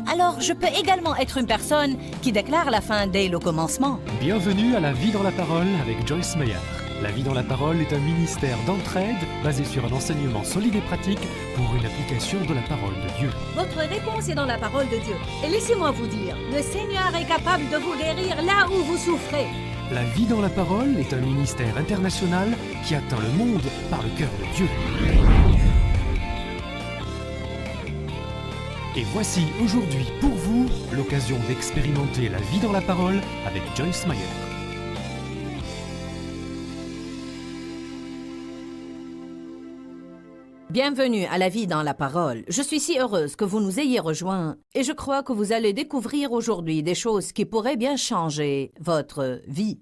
alors je peux également être une personne qui déclare la fin dès le commencement. Bienvenue à La Vie dans la Parole avec Joyce Meyer. La Vie dans la Parole est un ministère d'entraide basé sur un enseignement solide et pratique pour une application de la parole de Dieu. Votre réponse est dans la parole de Dieu. Et laissez-moi vous dire, le Seigneur est capable de vous guérir là où vous souffrez. La Vie dans la Parole est un ministère international qui atteint le monde par le cœur de Dieu. Et voici aujourd'hui pour vous l'occasion d'expérimenter la vie dans la parole avec Joyce Meyer. Bienvenue à la vie dans la parole. Je suis si heureuse que vous nous ayez rejoints et je crois que vous allez découvrir aujourd'hui des choses qui pourraient bien changer votre vie.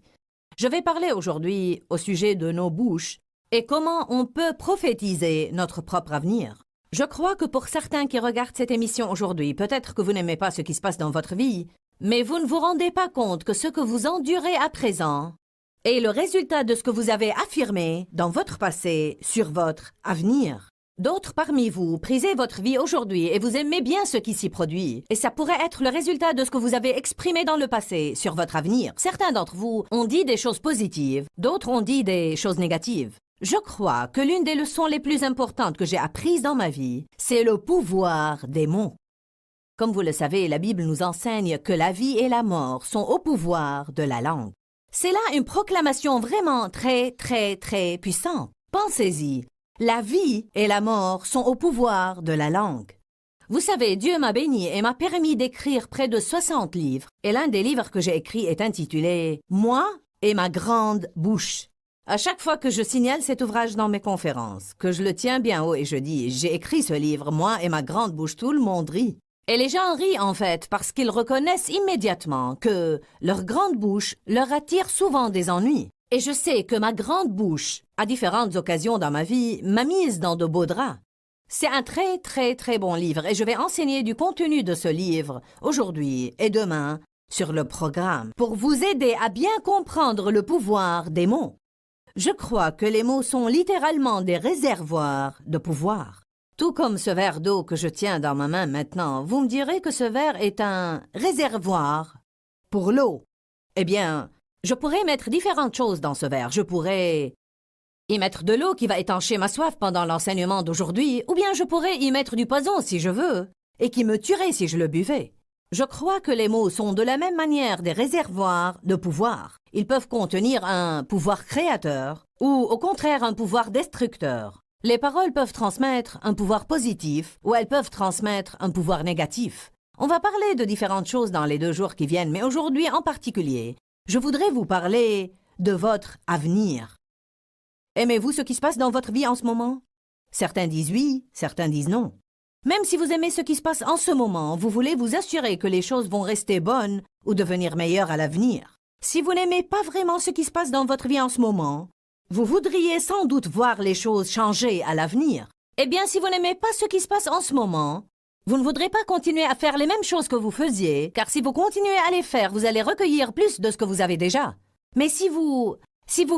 Je vais parler aujourd'hui au sujet de nos bouches et comment on peut prophétiser notre propre avenir. Je crois que pour certains qui regardent cette émission aujourd'hui, peut-être que vous n'aimez pas ce qui se passe dans votre vie, mais vous ne vous rendez pas compte que ce que vous endurez à présent est le résultat de ce que vous avez affirmé dans votre passé sur votre avenir. D'autres parmi vous prisez votre vie aujourd'hui et vous aimez bien ce qui s'y produit. Et ça pourrait être le résultat de ce que vous avez exprimé dans le passé sur votre avenir. Certains d'entre vous ont dit des choses positives, d'autres ont dit des choses négatives. Je crois que l'une des leçons les plus importantes que j'ai apprises dans ma vie, c'est le pouvoir des mots. Comme vous le savez, la Bible nous enseigne que la vie et la mort sont au pouvoir de la langue. C'est là une proclamation vraiment très puissante. Pensez-y. La vie et la mort sont au pouvoir de la langue. Vous savez, Dieu m'a béni et m'a permis d'écrire près de 60 livres. Et l'un des livres que j'ai écrit est intitulé « Moi et ma grande bouche ». À chaque fois que je signale cet ouvrage dans mes conférences, que je le tiens bien haut et je dis « J'ai écrit ce livre, moi et ma grande bouche », tout le monde rit. Et les gens rient en fait parce qu'ils reconnaissent immédiatement que leur grande bouche leur attire souvent des ennuis. Et je sais que ma grande bouche, à différentes occasions dans ma vie, m'a mise dans de beaux draps. C'est un très bon livre et je vais enseigner du contenu de ce livre aujourd'hui et demain sur le programme pour vous aider à bien comprendre le pouvoir des mots. Je crois que les mots sont littéralement des réservoirs de pouvoir. Tout comme ce verre d'eau que je tiens dans ma main maintenant, vous me direz que ce verre est un réservoir pour l'eau. Eh bien, je pourrais mettre différentes choses dans ce verre. Je pourrais y mettre de l'eau qui va étancher ma soif pendant l'enseignement d'aujourd'hui, ou bien je pourrais y mettre du poison si je veux, et qui me tuerait si je le buvais. Je crois que les mots sont de la même manière des réservoirs de pouvoir. Ils peuvent contenir un pouvoir créateur, ou au contraire un pouvoir destructeur. Les paroles peuvent transmettre un pouvoir positif, ou elles peuvent transmettre un pouvoir négatif. On va parler de différentes choses dans les 2 jours qui viennent, mais aujourd'hui en particulier, je voudrais vous parler de votre avenir. Aimez-vous ce qui se passe dans votre vie en ce moment? Certains disent oui, certains disent non. Même si vous aimez ce qui se passe en ce moment, vous voulez vous assurer que les choses vont rester bonnes ou devenir meilleures à l'avenir. Si vous n'aimez pas vraiment ce qui se passe dans votre vie en ce moment, vous voudriez sans doute voir les choses changer à l'avenir. Eh bien, si vous n'aimez pas ce qui se passe en ce moment, vous ne voudrez pas continuer à faire les mêmes choses que vous faisiez, car si vous continuez à les faire, vous allez recueillir plus de ce que vous avez déjà. Mais si vous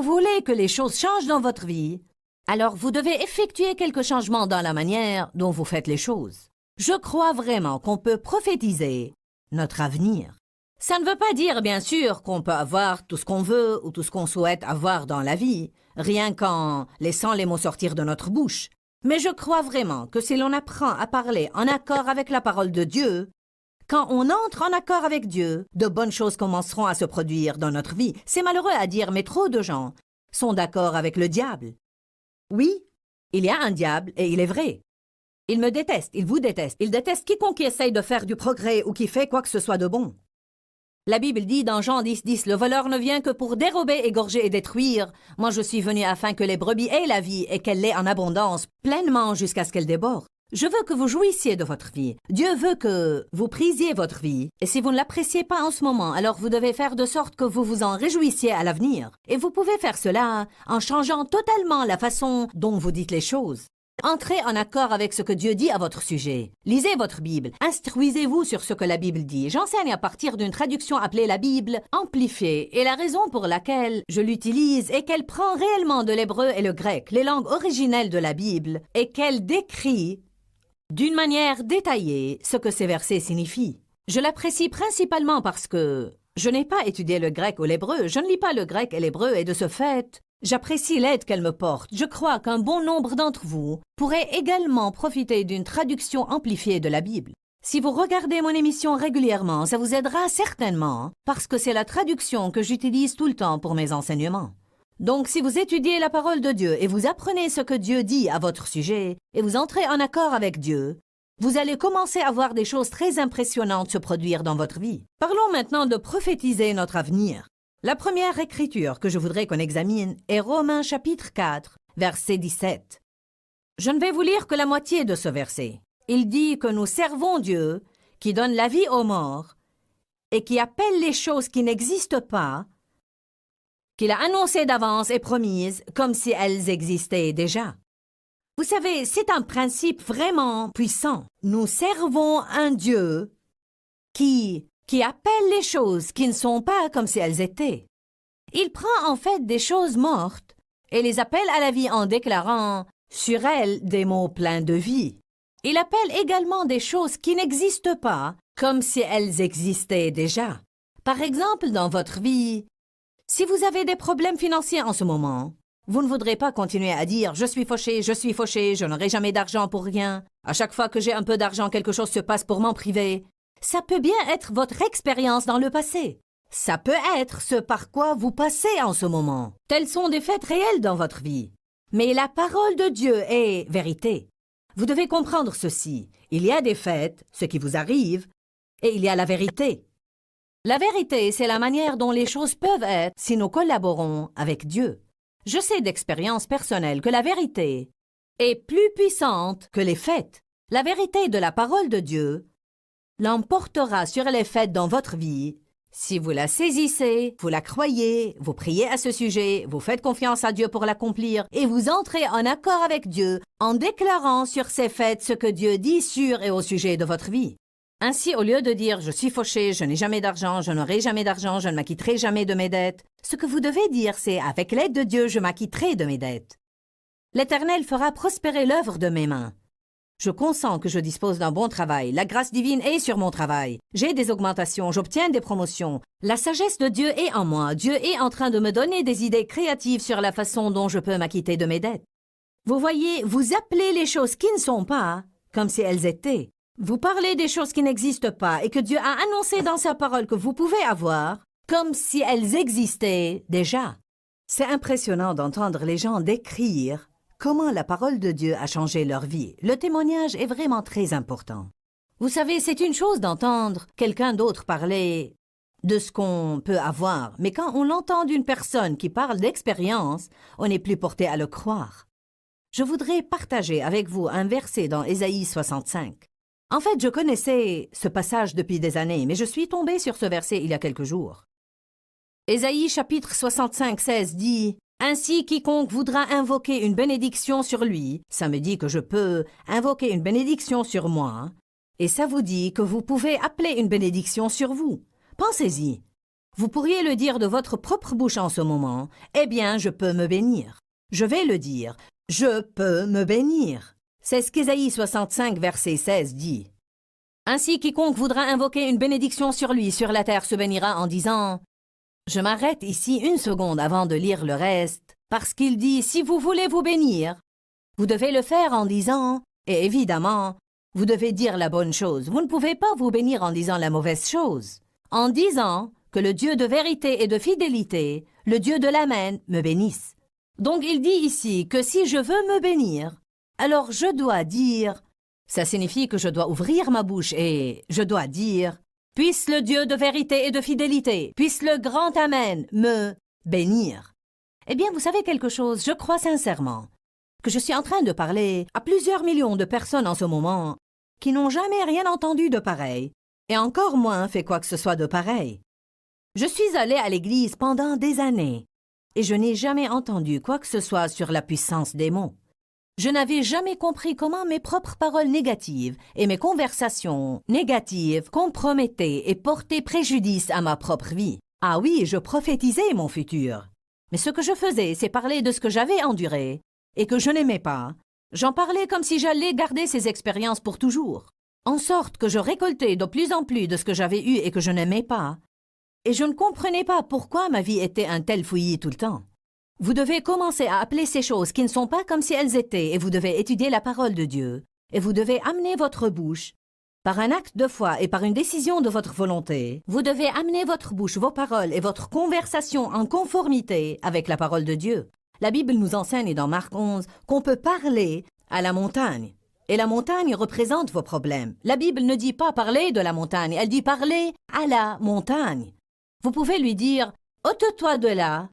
voulez que les choses changent dans votre vie, alors vous devez effectuer quelques changements dans la manière dont vous faites les choses. Je crois vraiment qu'on peut prophétiser notre avenir. Ça ne veut pas dire, bien sûr, qu'on peut avoir tout ce qu'on veut ou tout ce qu'on souhaite avoir dans la vie, rien qu'en laissant les mots sortir de notre bouche. Mais je crois vraiment que si l'on apprend à parler en accord avec la parole de Dieu, quand on entre en accord avec Dieu, de bonnes choses commenceront à se produire dans notre vie. C'est malheureux à dire, mais trop de gens sont d'accord avec le diable. Oui, il y a un diable et il est vrai. Il me déteste, il vous déteste, il déteste quiconque essaye de faire du progrès ou qui fait quoi que ce soit de bon. La Bible dit dans Jean 10, « Le voleur ne vient que pour dérober, égorger et détruire. Moi je suis venu afin que les brebis aient la vie et qu'elle l'ait en abondance, pleinement jusqu'à ce qu'elle déborde. » Je veux que vous jouissiez de votre vie. Dieu veut que vous prisiez votre vie. Et si vous ne l'appréciez pas en ce moment, alors vous devez faire de sorte que vous vous en réjouissiez à l'avenir. Et vous pouvez faire cela en changeant totalement la façon dont vous dites les choses. Entrez en accord avec ce que Dieu dit à votre sujet. Lisez votre Bible. Instruisez-vous sur ce que la Bible dit. J'enseigne à partir d'une traduction appelée la Bible amplifiée. Et la raison pour laquelle je l'utilise est qu'elle prend réellement de l'hébreu et le grec, les langues originelles de la Bible, et qu'elle décrit d'une manière détaillée ce que ces versets signifient. Je l'apprécie principalement parce que je n'ai pas étudié le grec ou l'hébreu, je ne lis pas le grec et l'hébreu et de ce fait, j'apprécie l'aide qu'elle me porte. Je crois qu'un bon nombre d'entre vous pourraient également profiter d'une traduction amplifiée de la Bible. Si vous regardez mon émission régulièrement, ça vous aidera certainement parce que c'est la traduction que j'utilise tout le temps pour mes enseignements. Donc si vous étudiez la parole de Dieu et vous apprenez ce que Dieu dit à votre sujet et vous entrez en accord avec Dieu, vous allez commencer à voir des choses très impressionnantes se produire dans votre vie. Parlons maintenant de prophétiser notre avenir. La première écriture que je voudrais qu'on examine est Romains chapitre 4, verset 17. Je ne vais vous lire que la moitié de ce verset. Il dit que nous servons Dieu, qui donne la vie aux morts, et qui appelle les choses qui n'existent pas, qu'il a annoncées d'avance et promises comme si elles existaient déjà. Vous savez, c'est un principe vraiment puissant. Nous servons un Dieu qui appelle les choses qui ne sont pas comme si elles étaient. Il prend en fait des choses mortes et les appelle à la vie en déclarant sur elles des mots pleins de vie. Il appelle également des choses qui n'existent pas comme si elles existaient déjà. Par exemple, dans votre vie, si vous avez des problèmes financiers en ce moment, vous ne voudrez pas continuer à dire « je suis fauché, je n'aurai jamais d'argent pour rien. À chaque fois que j'ai un peu d'argent, quelque chose se passe pour m'en priver. » Ça peut bien être votre expérience dans le passé. Ça peut être ce par quoi vous passez en ce moment. Tels sont des faits réels dans votre vie. Mais la parole de Dieu est vérité. Vous devez comprendre ceci. Il y a des faits, ce qui vous arrive, et il y a la vérité. La vérité, c'est la manière dont les choses peuvent être si nous collaborons avec Dieu. Je sais d'expérience personnelle que la vérité est plus puissante que les faits. La vérité de la parole de Dieu l'emportera sur les faits dans votre vie. Si vous la saisissez, vous la croyez, vous priez à ce sujet, vous faites confiance à Dieu pour l'accomplir et vous entrez en accord avec Dieu en déclarant sur ces faits ce que Dieu dit sur et au sujet de votre vie. Ainsi, au lieu de dire « je suis fauché, je n'ai jamais d'argent, je n'aurai jamais d'argent, je ne m'acquitterai jamais de mes dettes », ce que vous devez dire c'est « avec l'aide de Dieu, je m'acquitterai de mes dettes ». L'Éternel fera prospérer l'œuvre de mes mains. Je consens que je dispose d'un bon travail. La grâce divine est sur mon travail. J'ai des augmentations, j'obtiens des promotions. La sagesse de Dieu est en moi. Dieu est en train de me donner des idées créatives sur la façon dont je peux m'acquitter de mes dettes. Vous voyez, vous appelez les choses qui ne sont pas comme si elles étaient. Vous parlez des choses qui n'existent pas et que Dieu a annoncé dans sa parole que vous pouvez avoir comme si elles existaient déjà. C'est impressionnant d'entendre les gens décrire comment la parole de Dieu a changé leur vie. Le témoignage est vraiment très important. Vous savez, c'est une chose d'entendre quelqu'un d'autre parler de ce qu'on peut avoir, mais quand on l'entend d'une personne qui parle d'expérience, on n'est plus porté à le croire. Je voudrais partager avec vous un verset dans Ésaïe 65. En fait, je connaissais ce passage depuis des années, mais je suis tombée sur ce verset il y a quelques jours. Ésaïe chapitre 65, 16 dit « Ainsi quiconque voudra invoquer une bénédiction sur lui, ça me dit que je peux invoquer une bénédiction sur moi, et ça vous dit que vous pouvez appeler une bénédiction sur vous. Pensez-y. Vous pourriez le dire de votre propre bouche en ce moment, « Eh bien, je peux me bénir. » Je vais le dire, « Je peux me bénir. » C'est ce qu'Ésaïe 65, verset 16 dit. Ainsi quiconque voudra invoquer une bénédiction sur lui, sur la terre, se bénira en disant... Je m'arrête ici une seconde avant de lire le reste, parce qu'il dit « Si vous voulez vous bénir, vous devez le faire en disant, et évidemment, vous devez dire la bonne chose. Vous ne pouvez pas vous bénir en disant la mauvaise chose. En disant que le Dieu de vérité et de fidélité, le Dieu de l'Amen, me bénisse. » Donc il dit ici que si je veux me bénir, alors je dois dire, ça signifie que je dois ouvrir ma bouche et je dois dire, puisse le Dieu de vérité et de fidélité, puisse le grand Amen me bénir. Eh bien, vous savez quelque chose, je crois sincèrement que je suis en train de parler à plusieurs millions de personnes en ce moment qui n'ont jamais rien entendu de pareil et encore moins fait quoi que ce soit de pareil. Je suis allée à l'église pendant des années et je n'ai jamais entendu quoi que ce soit sur la puissance des mots. Je n'avais jamais compris comment mes propres paroles négatives et mes conversations négatives compromettaient et portaient préjudice à ma propre vie. Ah oui, je prophétisais mon futur. Mais ce que je faisais, c'est parler de ce que j'avais enduré et que je n'aimais pas, J'en parlais comme si j'allais garder ces expériences pour toujours, en sorte que je récoltais de plus en plus de ce que j'avais eu et que je n'aimais pas. Et je ne comprenais pas pourquoi ma vie était un tel fouillis tout le temps. Vous devez commencer à appeler ces choses qui ne sont pas comme si elles étaient, et vous devez étudier la parole de Dieu, et vous devez amener votre bouche, par un acte de foi et par une décision de votre volonté, vous devez amener votre bouche, vos paroles et votre conversation en conformité avec la parole de Dieu. La Bible nous enseigne dans Marc 11 qu'on peut parler à la montagne. Et la montagne représente vos problèmes. La Bible ne dit pas parler de la montagne, elle dit parler à la montagne. Vous pouvez lui dire « ôte-toi de là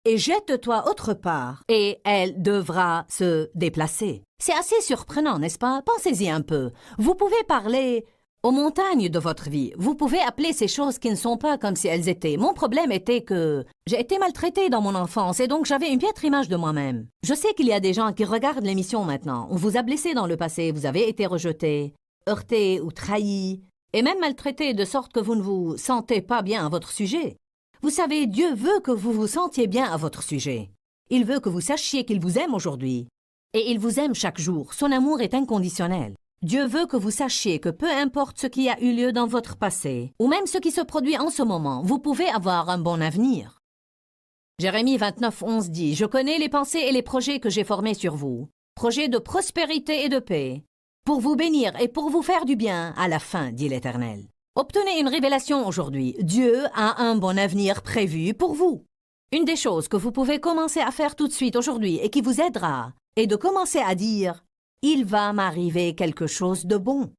et jette-toi autre part » et elle devra se déplacer. C'est assez surprenant, n'est-ce pas? Pensez-y un peu. Vous pouvez parler aux montagnes de votre vie. Vous pouvez appeler ces choses qui ne sont pas comme si elles étaient. Mon problème était que j'ai été maltraitée dans mon enfance et donc j'avais une piètre image de moi-même. Je sais qu'il y a des gens qui regardent l'émission maintenant. On vous a blessé dans le passé, vous avez été rejeté, heurté ou trahi, et même maltraité de sorte que vous ne vous sentez pas bien à votre sujet. Vous savez, Dieu veut que vous vous sentiez bien à votre sujet. Il veut que vous sachiez qu'il vous aime aujourd'hui. Et il vous aime chaque jour. Son amour est inconditionnel. Dieu veut que vous sachiez que peu importe ce qui a eu lieu dans votre passé, ou même ce qui se produit en ce moment, vous pouvez avoir un bon avenir. Jérémie 29:11 dit « Je connais les pensées et les projets que j'ai formés sur vous, projets de prospérité et de paix, pour vous bénir et pour vous faire du bien à la fin, dit l'Éternel. » Obtenez une révélation aujourd'hui. Dieu a un bon avenir prévu pour vous. Une des choses que vous pouvez commencer à faire tout de suite aujourd'hui et qui vous aidera est de commencer à dire « Il va m'arriver quelque chose de bon ».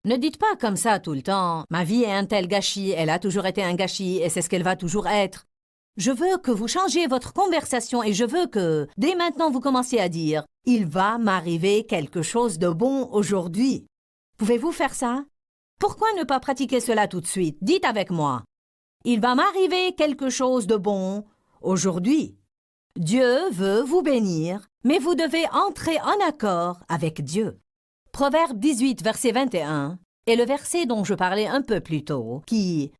Ne dites pas comme ça tout le temps « Ma vie est un tel gâchis, elle a toujours été un gâchis et c'est ce qu'elle va toujours être ». Je veux que vous changiez votre conversation et je veux que, dès maintenant, vous commenciez à dire « Il va m'arriver quelque chose de bon aujourd'hui ». Pouvez-vous faire ça? Pourquoi ne pas pratiquer cela tout de suite? Dites avec moi « Il va m'arriver quelque chose de bon aujourd'hui ». Dieu veut vous bénir, mais vous devez entrer en accord avec Dieu. Proverbe 18, verset 21, est le verset dont je parlais un peu plus tôt, qui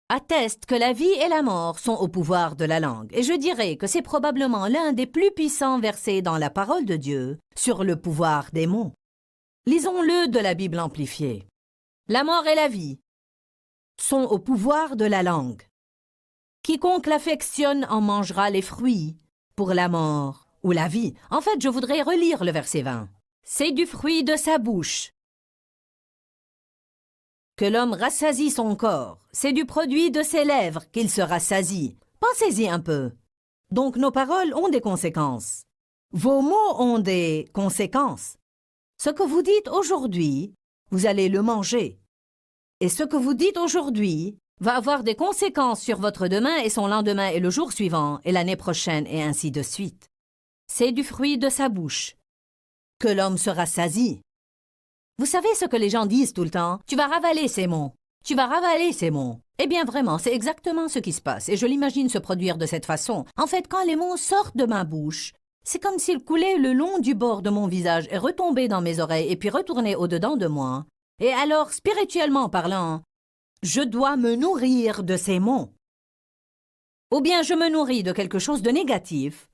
atteste que la vie et la mort sont au pouvoir de la langue. Et je dirais que c'est probablement l'un des plus puissants versets dans la parole de Dieu sur le pouvoir des mots. Lisons-le de la Bible amplifiée. La mort et la vie sont au pouvoir de la langue. Quiconque l'affectionne en mangera les fruits pour la mort ou la vie. En fait, je voudrais relire le verset 20. C'est du fruit de sa bouche que l'homme rassasie son corps. C'est du produit de ses lèvres qu'il se rassasie. Pensez-y un peu. Donc nos paroles ont des conséquences. Vos mots ont des conséquences. Ce que vous dites aujourd'hui, vous allez le manger. Et ce que vous dites aujourd'hui va avoir des conséquences sur votre demain et son lendemain et le jour suivant et l'année prochaine et ainsi de suite. C'est du fruit de sa bouche que l'homme se rassasie. Vous savez ce que les gens disent tout le temps? Tu vas ravaler ces mots. Tu vas ravaler ces mots. Eh bien vraiment, c'est exactement ce qui se passe et je l'imagine se produire de cette façon. En fait, quand les mots sortent de ma bouche, c'est comme s'ils coulaient le long du bord de mon visage et retombaient dans mes oreilles et puis retournaient au-dedans de moi. Et alors, spirituellement parlant, je dois me nourrir de ces mots. Ou bien je me nourris de quelque chose de négatif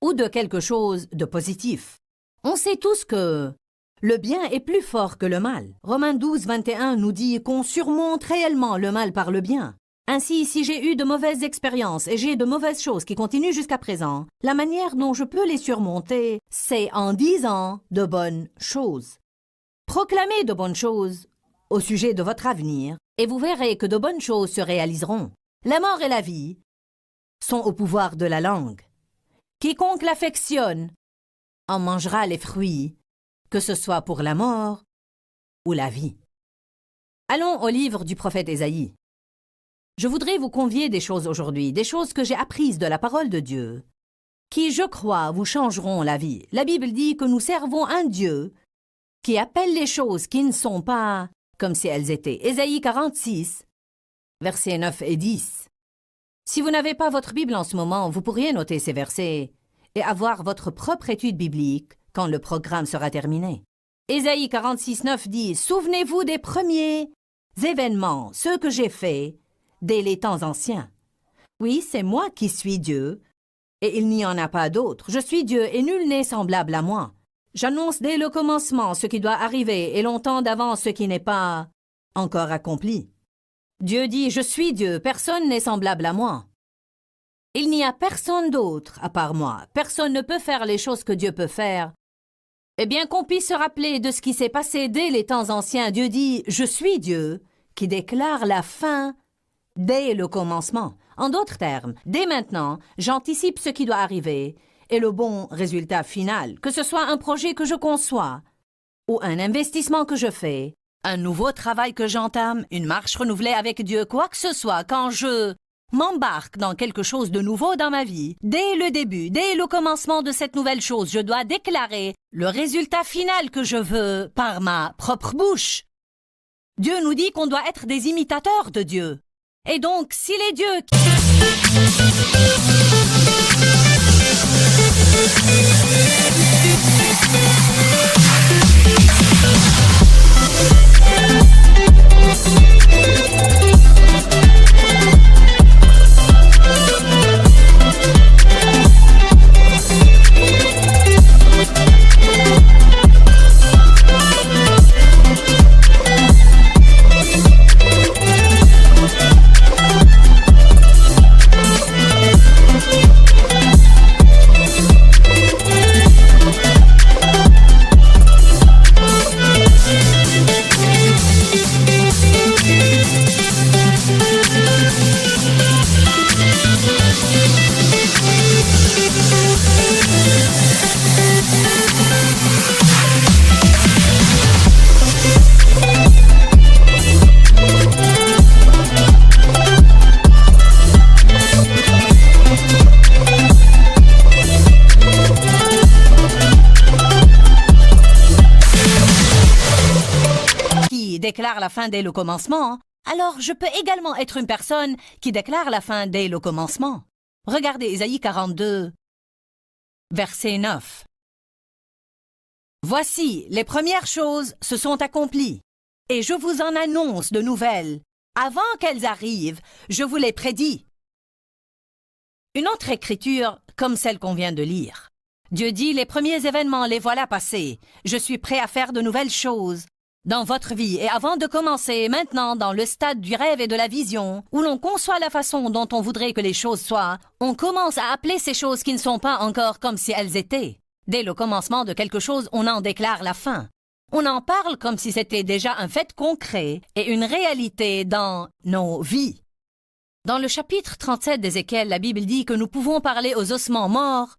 ou de quelque chose de positif. On sait tous que le bien est plus fort que le mal. Romains 12, 21 nous dit qu'on surmonte réellement le mal par le bien. Ainsi, si j'ai eu de mauvaises expériences et j'ai de mauvaises choses qui continuent jusqu'à présent, la manière dont je peux les surmonter, c'est en disant de bonnes choses. Proclamez de bonnes choses au sujet de votre avenir et vous verrez que de bonnes choses se réaliseront. La mort et la vie sont au pouvoir de la langue. Quiconque l'affectionne en mangera les fruits, que ce soit pour la mort ou la vie. Allons au livre du prophète Ésaïe. Je voudrais vous convier des choses aujourd'hui, des choses que j'ai apprises de la parole de Dieu, qui, je crois, vous changeront la vie. La Bible dit que nous servons un Dieu qui appelle les choses qui ne sont pas comme si elles étaient. Ésaïe 46, versets 9 et 10. Si vous n'avez pas votre Bible en ce moment, vous pourriez noter ces versets et avoir votre propre étude biblique quand le programme sera terminé. Ésaïe 46, 9 dit « Souvenez-vous des premiers événements, ceux que j'ai faits dès les temps anciens. Oui, c'est moi qui suis Dieu, et il n'y en a pas d'autre. Je suis Dieu, et nul n'est semblable à moi. J'annonce dès le commencement ce qui doit arriver et longtemps d'avance ce qui n'est pas encore accompli. Dieu dit « Je suis Dieu, personne n'est semblable à moi. » Il n'y a personne d'autre à part moi. Personne ne peut faire les choses que Dieu peut faire. Et bien qu'on puisse se rappeler de ce qui s'est passé dès les temps anciens, Dieu dit « Je suis Dieu » qui déclare la fin dès le commencement. En d'autres termes, dès maintenant, j'anticipe ce qui doit arriver et le bon résultat final, que ce soit un projet que je conçois ou un investissement que je fais, un nouveau travail que j'entame, une marche renouvelée avec Dieu, quoi que ce soit, quand je m'embarque dans quelque chose de nouveau dans ma vie, dès le début, dès le commencement de cette nouvelle chose, je dois déclarer le résultat final que je veux par ma propre bouche. Dieu nous dit qu'on doit être des imitateurs de Dieu. Et donc, s'il est Dieu qui... déclare la fin dès le commencement, alors je peux également être une personne qui déclare la fin dès le commencement. Regardez Ésaïe 42, verset 9. Voici, les premières choses se sont accomplies, et je vous en annonce de nouvelles. Avant qu'elles arrivent, je vous les prédis. Une autre écriture, comme celle qu'on vient de lire. Dieu dit, les premiers événements, les voilà passés. Je suis prêt à faire de nouvelles choses dans votre vie. Et avant de commencer, maintenant, dans le stade du rêve et de la vision, où l'on conçoit la façon dont on voudrait que les choses soient, on commence à appeler ces choses qui ne sont pas encore comme si elles étaient. Dès le commencement de quelque chose, on en déclare la fin. On en parle comme si c'était déjà un fait concret et une réalité dans nos vies. Dans le chapitre 37 d'Ézéchiel, la Bible dit que nous pouvons parler aux ossements morts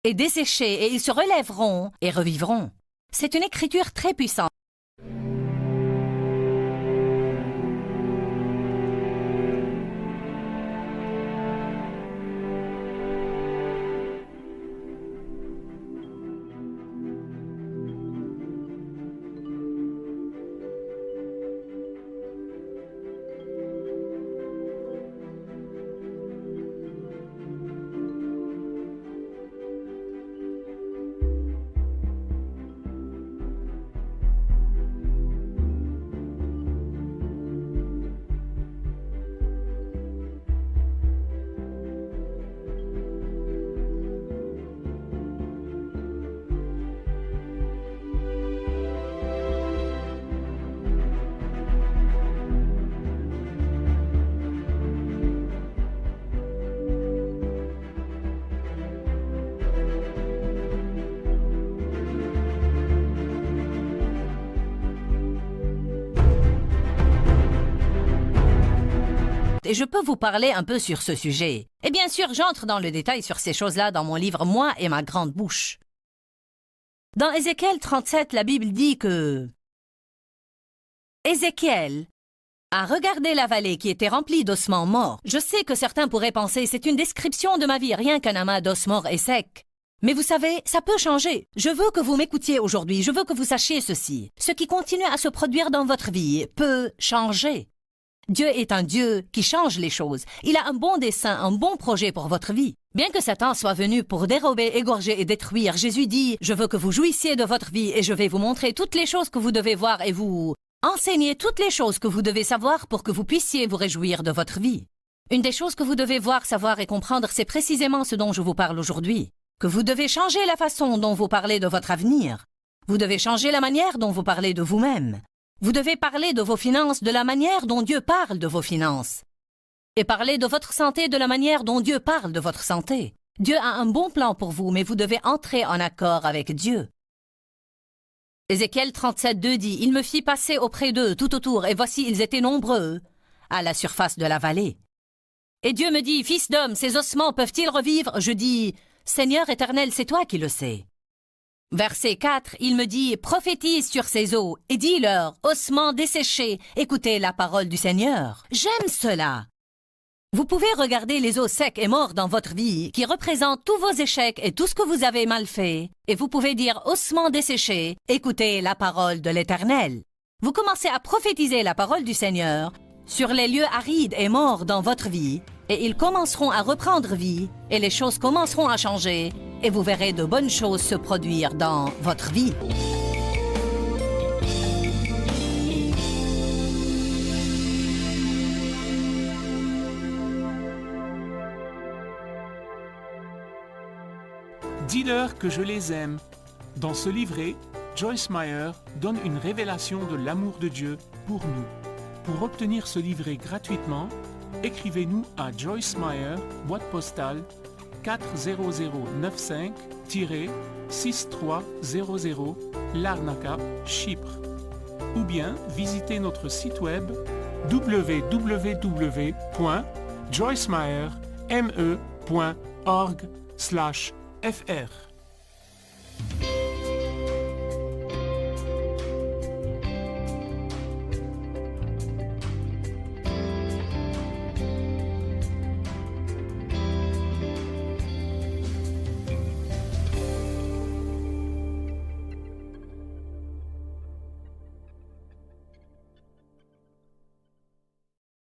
et desséchés, et ils se relèveront et revivront. C'est une écriture très puissante. Et je peux vous parler un peu sur ce sujet. Et bien sûr, j'entre dans le détail sur ces choses-là dans mon livre « Moi et ma grande bouche ». Dans Ézéchiel 37, la Bible dit que Ézéchiel a regardé la vallée qui était remplie d'ossements morts. Je sais que certains pourraient penser c'est une description de ma vie, rien qu'un amas d'os morts et secs. Mais vous savez, ça peut changer. Je veux que vous m'écoutiez aujourd'hui, je veux que vous sachiez ceci. Ce qui continue à se produire dans votre vie peut changer. Dieu est un Dieu qui change les choses. Il a un bon dessein, un bon projet pour votre vie. Bien que Satan soit venu pour dérober, égorger et détruire, Jésus dit « Je veux que vous jouissiez de votre vie et je vais vous montrer toutes les choses que vous devez voir et vous enseigner toutes les choses que vous devez savoir pour que vous puissiez vous réjouir de votre vie. » Une des choses que vous devez voir, savoir et comprendre, c'est précisément ce dont je vous parle aujourd'hui. que vous devez changer la façon dont vous parlez de votre avenir. Vous devez changer la manière dont vous parlez de vous-même. Vous devez parler de vos finances de la manière dont Dieu parle de vos finances. Et parler de votre santé de la manière dont Dieu parle de votre santé. Dieu a un bon plan pour vous, mais vous devez entrer en accord avec Dieu. Ézéchiel 37:2 dit « Il me fit passer auprès d'eux tout autour, et voici, ils étaient nombreux, à la surface de la vallée. Et Dieu me dit « Fils d'homme, ces ossements peuvent-ils revivre ?» Je dis « Seigneur éternel, c'est toi qui le sais. » Verset 4, il me dit « Prophétise sur ces eaux, et dis-leur, ossements desséchés, écoutez la parole du Seigneur. » J'aime cela. Vous pouvez regarder les os secs et morts dans votre vie, qui représentent tous vos échecs et tout ce que vous avez mal fait, et vous pouvez dire « ossements desséchés, écoutez la parole de l'Éternel. » Vous commencez à prophétiser la parole du Seigneur sur les lieux arides et morts dans votre vie, et ils commenceront à reprendre vie, et les choses commenceront à changer, et vous verrez de bonnes choses se produire dans votre vie. Dis-leur que je les aime. Dans ce livret, Joyce Meyer donne une révélation de l'amour de Dieu pour nous. Pour obtenir ce livret gratuitement, écrivez-nous à Joyce Meyer, boîte postale 40095-6300, Larnaca, Chypre. Ou bien visitez notre site web www.joycemeyer.org/fr.